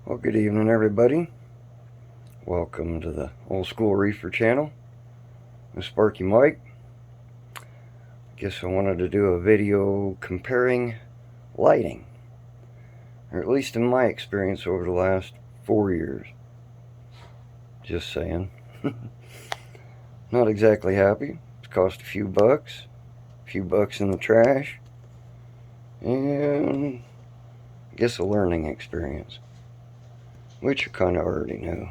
Well, good evening, everybody. Welcome to the Ol'skool Reefer channel. I'm Sparky Mike. Guess I wanted to do a video comparing lighting, or at least in my experience over the last 4 years. Just saying. Not exactly happy. It's cost a few bucks in the trash, and I guess a learning experience, which you kind of already knew.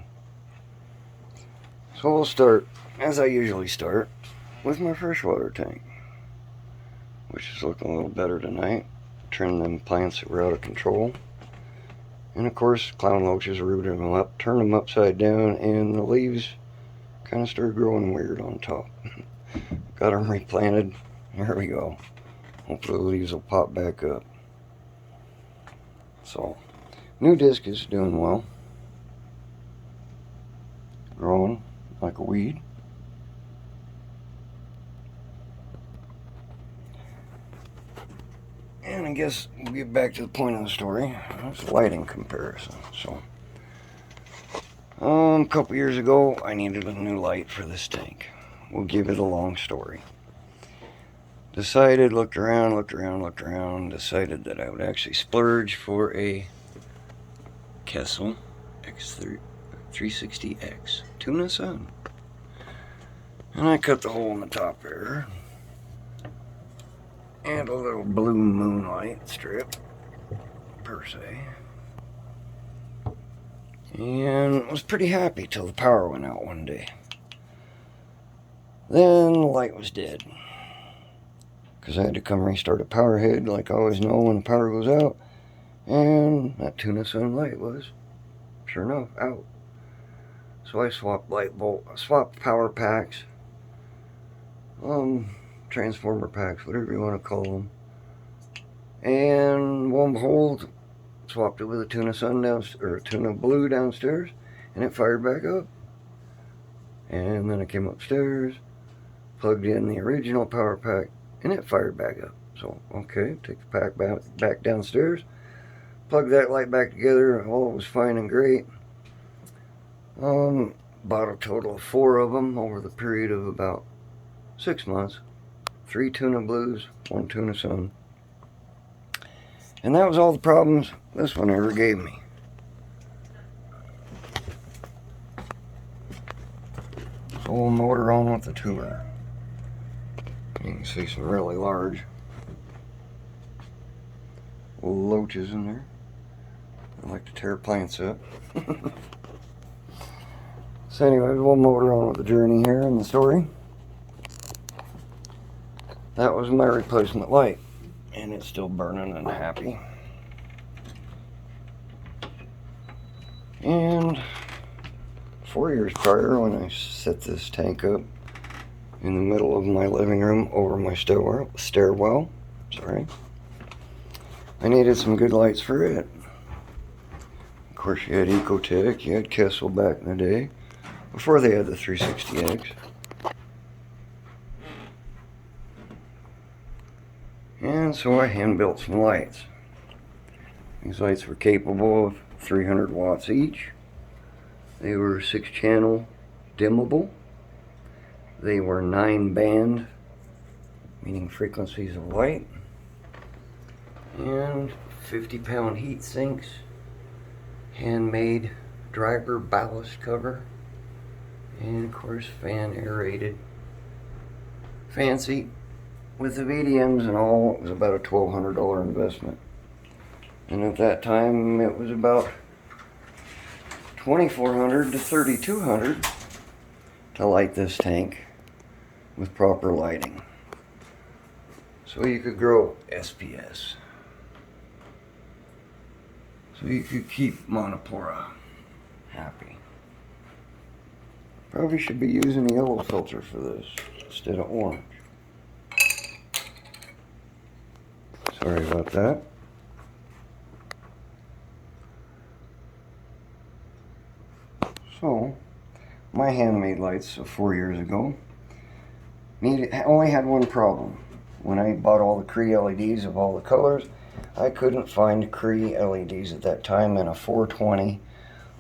So we'll start, as I usually start, with my freshwater tank, which is looking a little better tonight. Trimmed them plants that were out of control. And of course, clown loaches rooted them up, turned them upside down, and the leaves kind of started growing weird on top. Got them replanted. There we go. Hopefully the leaves will pop back up. So, new disc is doing well. Growing like a weed. And I guess we'll get back to the point of the story. It's a lighting comparison. So, a couple years ago, I needed a new light for this tank. We'll give it a long story. Looked around, decided that I would actually splurge for a Kessil xr15 tuna sun. And I cut the hole in the top there. And a little blue moonlight strip, per se. And was pretty happy till the power went out one day. Then the light was dead, because I had to come restart a power head like I always know when the power goes out. And that tuna sun light was, sure enough, out. So I swapped swapped power packs, transformer packs, whatever you want to call them. And lo and behold, swapped it with a tuna sun downstairs, or a tuna blue downstairs, and it fired back up. And then I came upstairs, plugged in the original power pack, and it fired back up. So, okay, take the pack back downstairs, plug that light back together, all was fine and great. Bought a total of 4 of them over the period of about 6 months. 3 tuna blues, 1 tuna sun. And that was all the problems this one ever gave me. So we'll motor on with the tour. You can see some really large loaches in there. I like to tear plants up. So anyways, we'll motor on with the journey here in the story. That was my replacement light, and it's still burning and happy. And 4 years prior, when I set this tank up in the middle of my living room over my stairwell, I needed some good lights for it. Of course, you had Ecotech, you had Kessil back in the day, before they had the 360X. And so I hand built some lights. These lights were capable of 300 watts each. They were 6-channel dimmable. They were 9-band, meaning frequencies of light. And 50-pound heat sinks. Handmade driver ballast cover. And of course, fan aerated. Fancy. With the VDMs and all, it was about a $1,200 investment. And at that time, it was about $2,400 to $3,200 to light this tank with proper lighting. So you could grow SPS. So you could keep Monopora happy. Probably should be using a yellow filter for this instead of orange. Sorry about that. So, my handmade lights of 4 years ago only had one problem. When I bought all the Cree LEDs of all the colors, I couldn't find Cree LEDs at that time in a 420,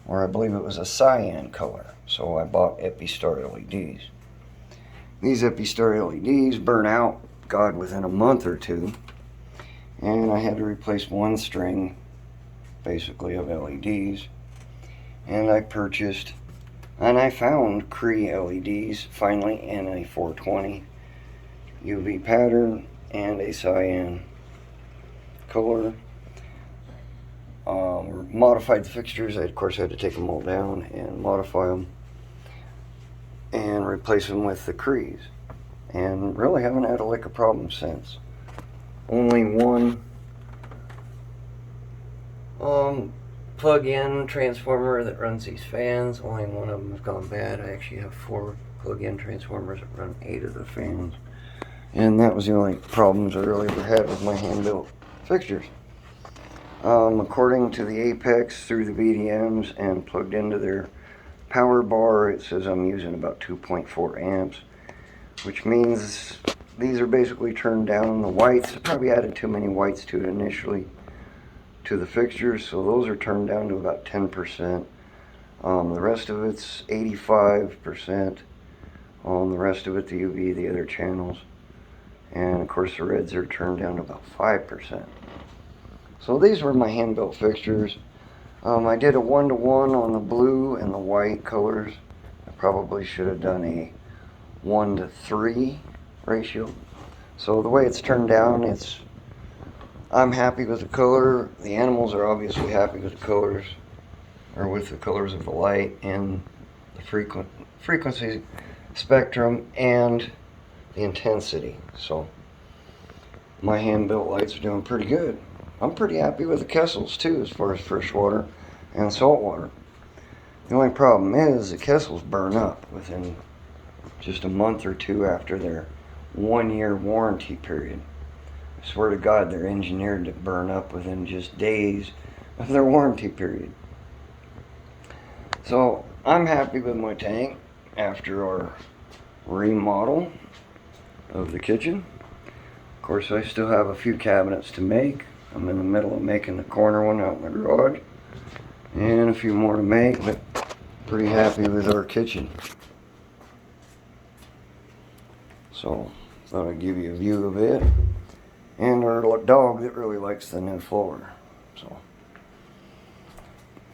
or I believe it was a cyan color. So I bought Epistar LEDs. These Epistar LEDs burn out, God, within a month or two. And I had to replace one string, basically, of LEDs. And I purchased, and I found Cree LEDs finally in a 420 UV pattern and a cyan color. Modified the fixtures. I, of course, had to take them all down and modify them and replace them with the Crees. And really haven't had a lick of problem since. Only one plug-in transformer that runs these fans. Only one of them has gone bad. I actually have 4 plug-in transformers that run 8 of the fans. And that was the only problems I really ever had with my hand-built fixtures. According to the Apex through the VDMs and plugged into their power bar, it says I'm using about 2.4 amps, which means these are basically turned down. The whites, I probably added too many whites to it initially to the fixtures, so those are turned down to about 10%. The rest of it's 85%. The rest of it, the UV, the other channels. And of course the reds are turned down to about 5%. So these were my hand-built fixtures. I did a 1-to-1 on the blue and the white colors. I probably should have done a 1-to-3 ratio. So the way it's turned down, I'm happy with the color. The animals are obviously happy with the colors, or with the colors of the light and the frequency spectrum and the intensity. So my hand-built lights are doing pretty good. I'm pretty happy with the Kessils too, as far as freshwater and saltwater. The only problem is the Kessils burn up within just a month or two after their 1-year warranty period. I swear to God, they're engineered to burn up within just days of their warranty period. So I'm happy with my tank after our remodel of the kitchen. Of course, I still have a few cabinets to make. I'm in the middle of making the corner one out in the garage, and a few more to make, but pretty happy with our kitchen. So, thought I'd give you a view of it, and our dog that really likes the new floor. So,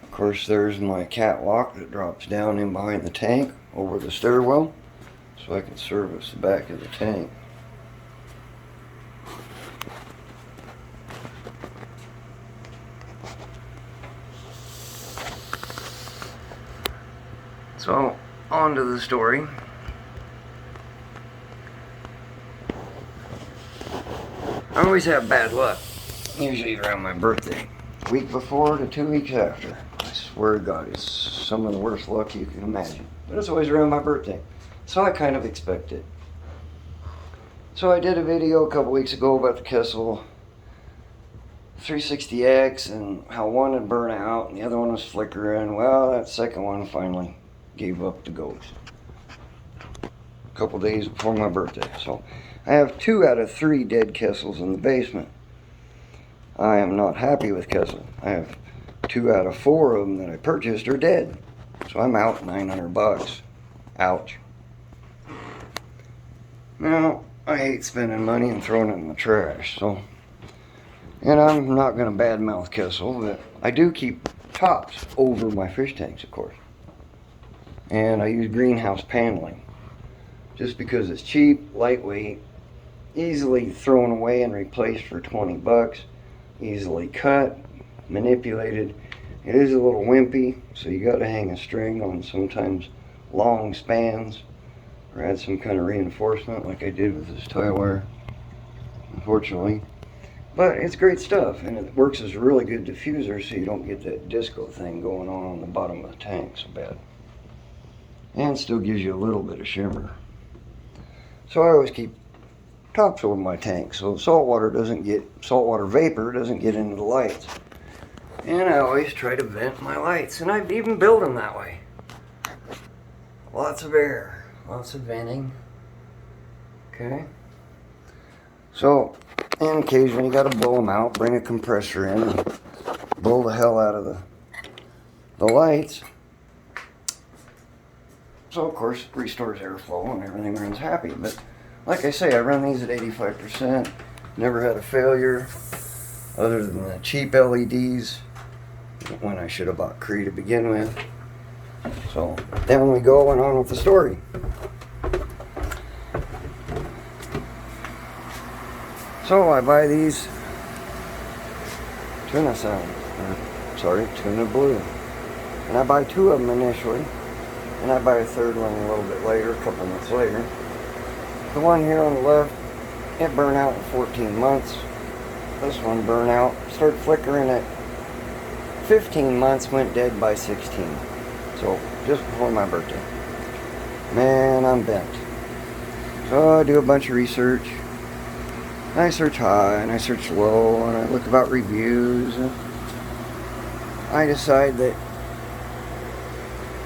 of course, there's my catwalk that drops down in behind the tank over the stairwell, so I can service the back of the tank. So, on to the story. I always have bad luck, usually around my birthday. Week before to 2 weeks after. I swear to God, it's some of the worst luck you can imagine. But it's always around my birthday, so I kind of expect it. So I did a video a couple weeks ago about the Kessil 360X and how one had burnt out and the other one was flickering. Well, that second one finally gave up the ghost a couple days before my birthday. So I have 2 out of 3 dead Kessils in the basement. I am not happy with Kessil. I have 2 out of 4 of them that I purchased are dead. So I'm out $900. Ouch. Now, I hate spending money and throwing it in the trash, so. And I'm not going to badmouth Kessil, but I do keep tops over my fish tanks, of course. And I use greenhouse paneling just because it's cheap, lightweight, easily thrown away and replaced for 20 bucks, easily cut, manipulated. It is a little wimpy, so you got to hang a string on sometimes long spans or add some kind of reinforcement like I did with this tie wire, unfortunately. But it's great stuff, and it works as a really good diffuser so you don't get that disco thing going on the bottom of the tank so bad. And still gives you a little bit of shimmer. So I always keep tops over my tank so saltwater vapor doesn't get into the lights. And I always try to vent my lights, and I've even built them that way. Lots of air, lots of venting. Okay. So And occasionally you got to blow them out, bring a compressor in, and blow the hell out of the lights. So of course it restores airflow and everything runs happy. But like I say, I run these at 85%. Never had a failure other than the cheap LEDs when I should have bought Cree to begin with. So then we go and on with the story. So I buy these tuna tuna blue. And I buy 2 of them initially. And I buy a third one a little bit later, a couple months later. The one here on the left, it burned out in 14 months. This one burned out, started flickering at 15 months, went dead by 16. So, just before my birthday. Man, I'm bent. So I do a bunch of research. I search high, and I search low, and I look about reviews. And I decide that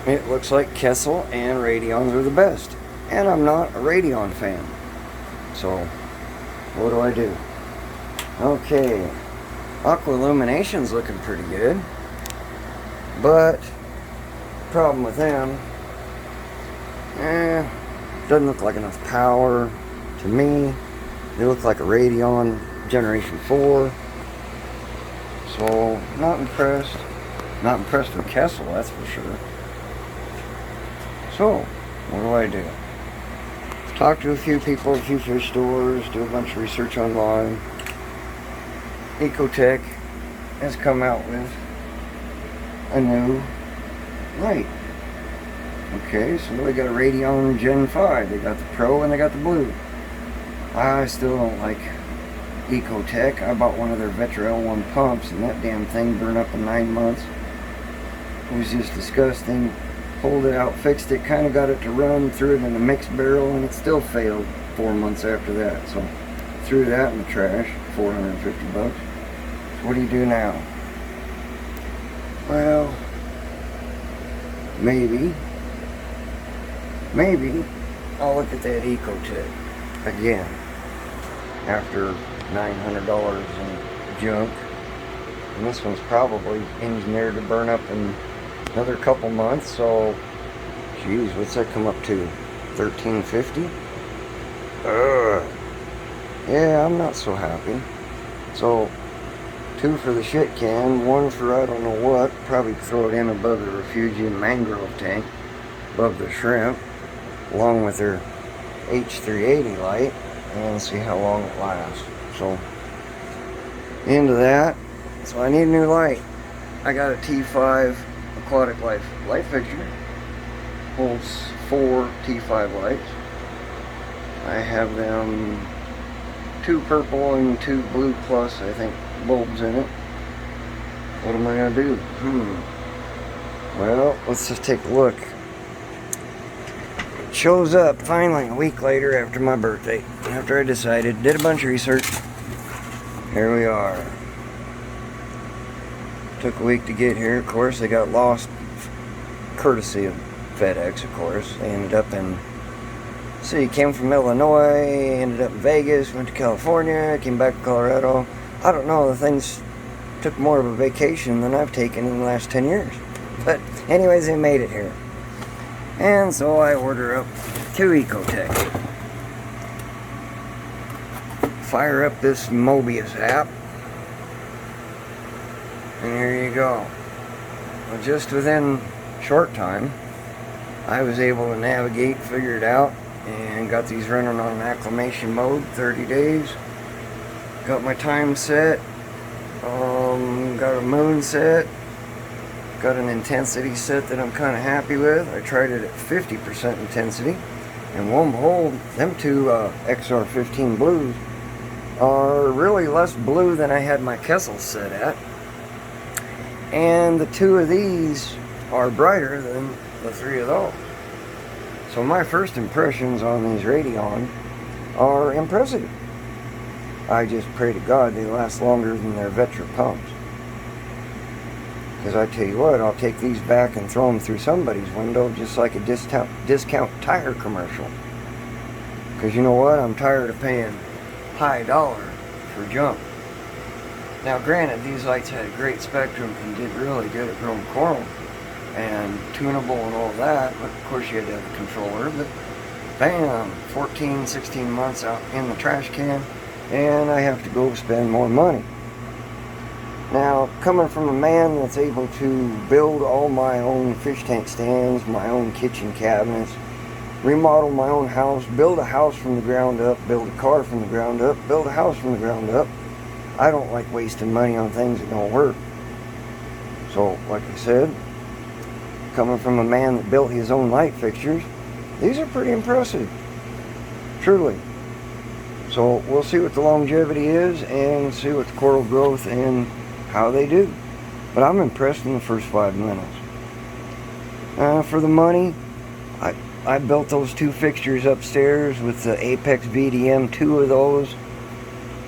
it looks like Kessil and Radions are the best. And I'm not a Radion fan. So, what do? Okay, Aqua Illumination's looking pretty good. But, problem with them, doesn't look like enough power to me. They look like a Radion Generation 4. So, not impressed. Not impressed with Kessil, that's for sure. So, what do? Talk to a few people, a few fish stores, do a bunch of research online. Ecotech has come out with a new light. Okay, so they got a Radion Gen 5. They got the Pro and they got the Blue. I still don't like Ecotech. I bought one of their Vetra L1 pumps and that damn thing burned up in 9 months. It was just disgusting. Pulled it out, fixed it, kind of got it to run, threw it in a mixed barrel, and it still failed 4 months after that. So threw that in the trash, $450. So what do you do now? Well, maybe I'll look at that Ecotech again after $900 in junk. And this one's probably engineered to burn up in another couple months, so geez, what's that come up to? $13.50? Yeah, I'm not so happy. So 2 for the shit can, 1 for I don't know what. Probably throw it in above the refugium mangrove tank, above the shrimp, along with their H380 light, and see how long it lasts. So into that. So I need a new light. I got a T5 aquatic light fixture. Holds 4 T5 lights. I have them 2 purple and 2 blue plus, I think, bulbs in it. What am I gonna do? Well, let's just take a look. It shows up finally a week later after my birthday. After I decided, did a bunch of research. Here we are. Took a week to get here. Of course, they got lost courtesy of FedEx, of course. They ended up in, see, came from Illinois, ended up in Vegas, went to California, came back to Colorado. I don't know, the things took more of a vacation than I've taken in the last 10 years. But anyways, they made it here. And so I order up 2 Ecotech. Fire up this Mobius app. And here you go. Well, just within a short time, I was able to navigate, figure it out, and got these running on acclimation mode, 30 days. Got my time set, got a moon set, got an intensity set that I'm kind of happy with. I tried it at 50% intensity, and lo and behold, them 2 XR15 blues are really less blue than I had my Kessil set at. And the 2 of these are brighter than the 3 of those. So my first impressions on these Radion are impressive. I just pray to God they last longer than their Vetra pumps. Because I tell you what, I'll take these back and throw them through somebody's window just like a discount tire commercial. Because you know what, I'm tired of paying high dollar for junk. Now granted, these lights had a great spectrum and did really good at growing coral and tunable and all that, but of course you had to have a controller. But bam, 14, 16 months out in the trash can, and I have to go spend more money. Now, coming from a man that's able to build all my own fish tank stands, my own kitchen cabinets, remodel my own house, build a house from the ground up, build a car from the ground up, build a house from the ground up, I don't like wasting money on things that don't work. So, like I said, coming from a man that built his own light fixtures, these are pretty impressive. Truly. So, we'll see what the longevity is and see what the coral growth and how they do. But I'm impressed in the first 5 minutes. For the money, I built those 2 fixtures upstairs with the Apex VDM, 2 of those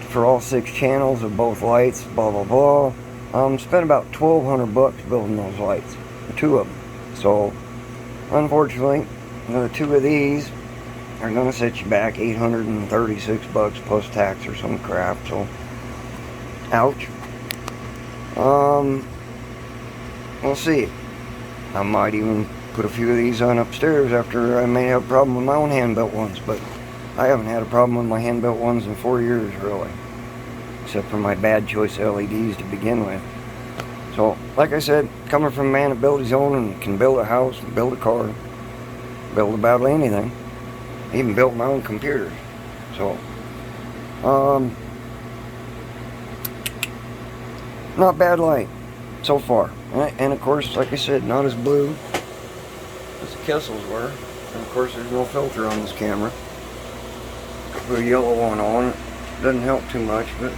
for all 6 channels of both lights, blah blah blah. Spent about $1,200 building those lights, the 2 of them. So unfortunately, the 2 of these are gonna set you back $836 plus tax or some crap. So ouch. We'll see. I might even put a few of these on upstairs after I may have a problem with my own hand-built ones, but I haven't had a problem with my hand-built ones in 4 years, really. Except for my bad choice LEDs to begin with. So, like I said, coming from a man that built his own and can build a house, build a car, build about anything. I even built my own computers. So, not bad light so far. And of course, like I said, not as blue as the Kessils were. And of course, there's no filter on this camera. Put a yellow one on. Doesn't help too much, but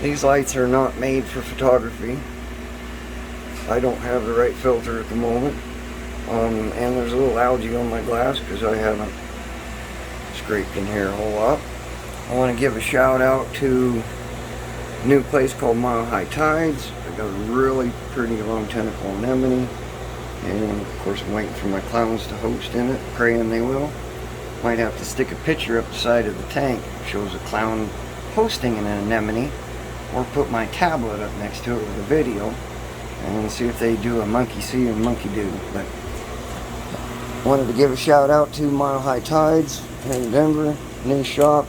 these lights are not made for photography. I don't have the right filter at the moment. And there's a little algae on my glass because I haven't scraped in here a whole lot. I want to give a shout out to a new place called Mile High Tides. They got a really pretty long tentacle anemone. And of course I'm waiting for my clowns to host in it, praying they will. Might have to stick a picture up the side of the tank that shows a clown hosting an anemone, or put my tablet up next to it with a video and see if they do a monkey see and monkey do. But wanted to give a shout out to Mile High Tides here in Denver, new shop.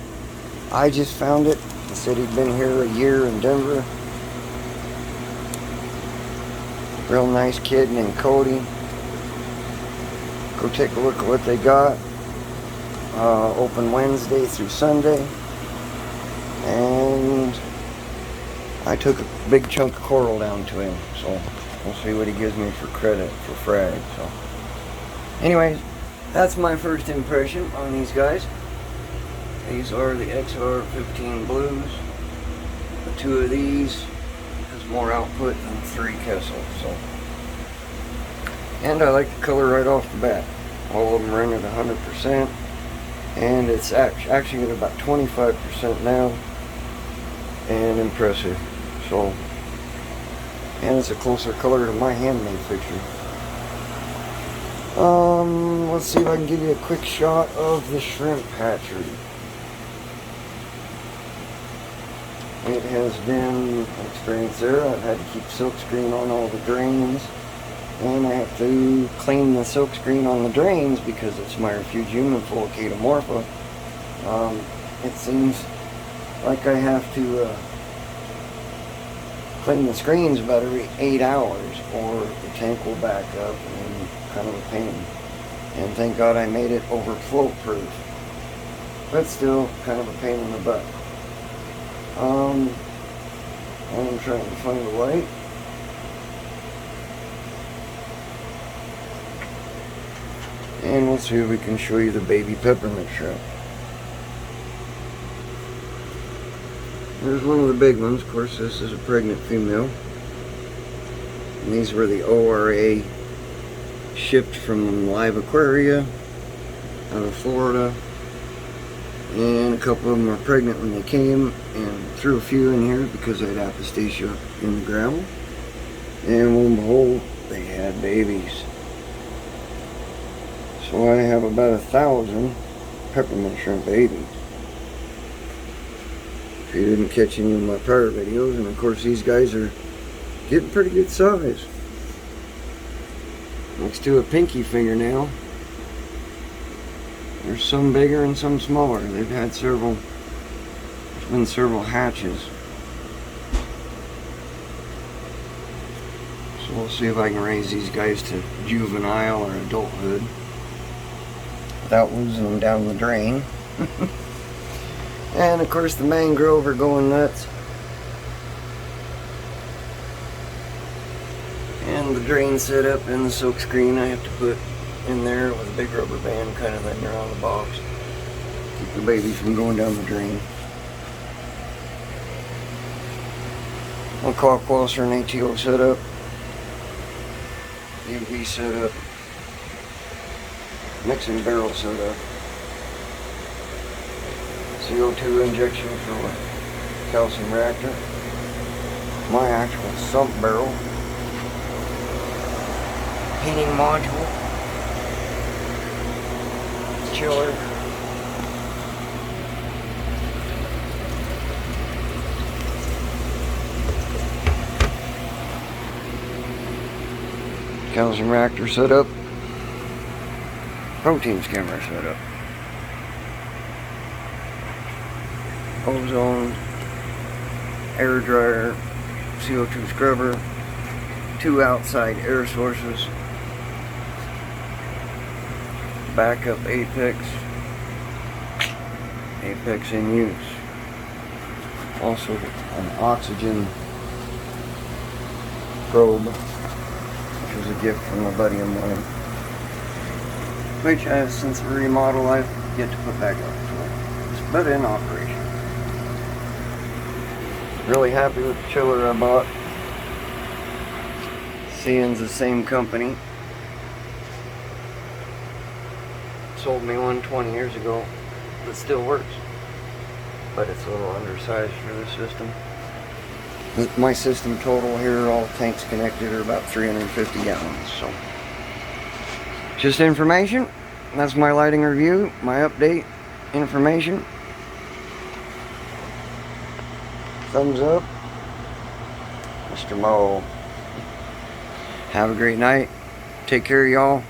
I just found it. He said he'd been here a year in Denver. Real nice kid named Cody. Go take a look at what they got. Open Wednesday through Sunday. And I took a big chunk of coral down to him. So we'll see what he gives me for credit for frag. So anyways, that's my first impression on these guys. These are the XR15 blues. The 2 of these has more output than 3 Kessil. So, and I like the color right off the bat. All of them run at 100%, and it's actually at about 25% now, and impressive. So, and it's a closer color to my handmade fixture. Let's see if I can give you a quick shot of the shrimp hatchery. It has been an experience there. I've had to keep silkscreen on all the drains, and I have to clean the silkscreen on the drains because it's my refugium full of chaetomorpha. It seems like I have to clean the screens about every 8 hours or the tank will back up, and kind of a pain. And thank God I made it overflow proof, but still kind of a pain in the butt. I'm trying to find a light. And let's see if we can show you the baby peppermint shrimp. There's one of the big ones. Of course, this is a pregnant female. And these were the ORA shipped from Live Aquaria out of Florida. And a couple of them were pregnant when they came, and threw a few in here because they had apostasia in the gravel. And lo and behold, they had babies. So I have about 1,000 peppermint shrimp babies. If you didn't catch any of my prior videos, and of course these guys are getting pretty good size. Next to a pinky fingernail. There's some bigger and some smaller. They've had several, there's been several hatches. So we'll see if I can raise these guys to juvenile or adulthood without losing them down the drain. And of course the mangrove are going nuts. And the drain setup and the silk screen I have to put in there with a big rubber band kind of thing around the box. Keep the babies from going down the drain. One clock washer and ATO setup. UV setup. Mixing barrel setup. CO2 injection for calcium reactor. My actual sump barrel. Heating module. Chiller. Calcium reactor setup. Protein skimmer setup. Ozone. Air dryer. CO2 scrubber. 2 outside air sources. Backup apex in use. Also an oxygen probe, which was a gift from a buddy of mine, which since the remodel I've yet to put back up, but in operation. Really happy with the chiller I bought. Seeing's the same company. Sold me one 20 years ago that still works, but it's a little undersized for this system. My system total here, all tanks connected, are about 350 gallons. So just information. That's my lighting review, my update information. Thumbs up, Mr. Mo. Have a great night. Take care, y'all.